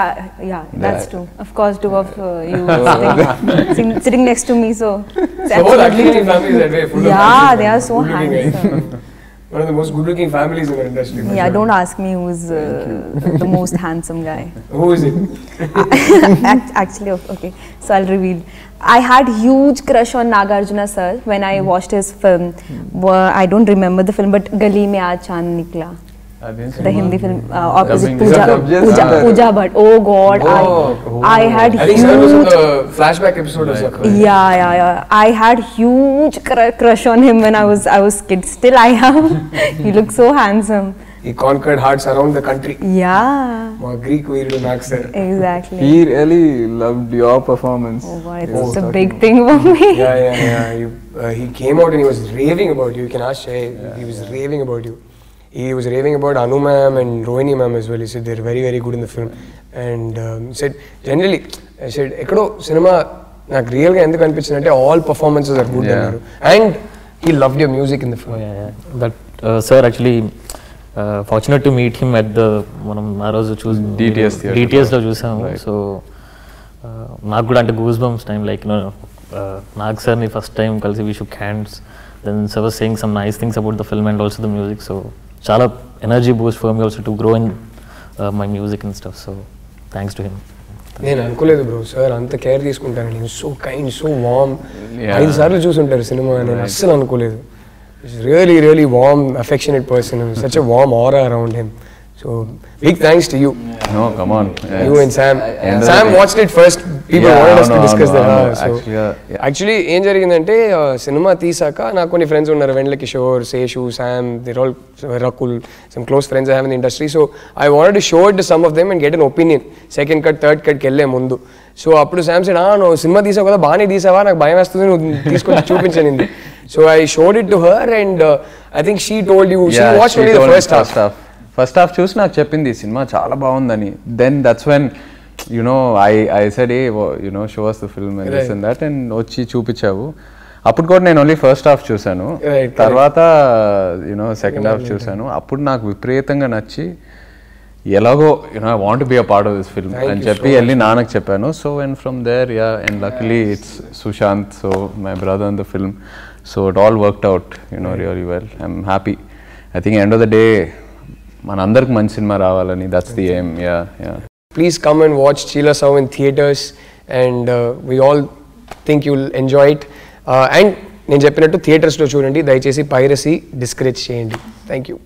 Yeah, that's true. Of course, two of you sitting next to me, so whole acting family is that way, full of they are so handsome. One of the most good looking families in our industry. Yeah, don't ask me who's the most handsome guy. Who is it? Actually, okay, so I'll reveal. I had huge crush on Nagarjuna sir when I watched his film. I don't remember the film, but Gali Mein Aaj Chand Nikla. The Hindi film opposite Pooja Bhatt. Oh God, I had I think sir was in the flashback episode of Zakra. Yeah. I had huge crush on him when I was kid. Still I have. He looks so handsome. He conquered hearts around the country. Yeah. Greek weirdo Max sir. Exactly. He really loved your performance. Oh God, it's a big thing for me. Yeah. He came out and he was raving about you. You can ask Shay. He was raving about you. He was raving about Anu ma'am and Rohini ma'am as well. He said they're very, very good in the film. And he said, generally, I said, ekkado cinema నాకు రియల్గా ఎందుకు అనిపించింది అంటే all performances are good అన్నారు. And he loved your music in the film. Yeah. That sir actually fortunate to meet him at the మనం ఆ రోజు DTS లో చూసాము. సో నాకు కూడా అంటే goose bumps time like Nag సార్ని ఫస్ట్ టైం కలిసి we shook hands. Then sir was saying some nice things about the film and also the music. So చాలా energy boost for me also to grow in my music and stuff. So thanks to him. నేను అనుకోలేదు bro sir అంత care తీసుకుంటానని. So kind, so warm. 5 సార్లు చూసుంటారు cinema. నేను అస్సలు అనుకోలేదు. He's really warm, affectionate person, and such a warm aura around him. So big thanks to you. No, come on. You and Sam. Sam watched it first. People wanted us to discuss that. Actually, ఏం జరిగిందంటే cinema తీసాక నాకు కొన్ని friends ఉన్నారు, వెండ్ల Kishore, Seshu, Sam, they're all Rakul, some close friends I have in the industry. So I wanted to show it to some of them and get an opinion. Second cut, third cut కెళ్ళే ముందు. So అప్పుడు Sam said, నువ్వు cinema తీసావు కదా, బాగానే తీసావా, నాకు భయం వేస్తుంది, నువ్వు తీసుకొచ్చి చూపించనింది. So I showed it to her and I think she told you, she watched only the first half. First half చూసి నాకు చెప్పింది సినిమా చాలా బాగుందని. Then that's when I said, hey, show us the film and this and that, and వచ్చి చూపించావు. అప్పుడు కూడా నేను ఓన్లీ ఫస్ట్ హాఫ్ చూసాను, తర్వాత సెకండ్ హాఫ్ చూసాను. అప్పుడు నాకు విపరీతంగా నచ్చి ఎలాగో I want to be a part of this film అని చెప్పి వెళ్ళి నాన్నకు చెప్పాను. So and from there, and luckily it's Sushant, so my brother in the film. So it all worked out, really well. I'm happy. I think end of the day, మనందరికి మంచి cinema రావాలని, that's the aim. Yeah. please come and watch Chila Sav in theatres, and we all think you'll enjoy it. And నేను చెప్పినట్టు థియేటర్స్లో చూడండి, దయచేసి piracy discourage చేయండి. Thank you.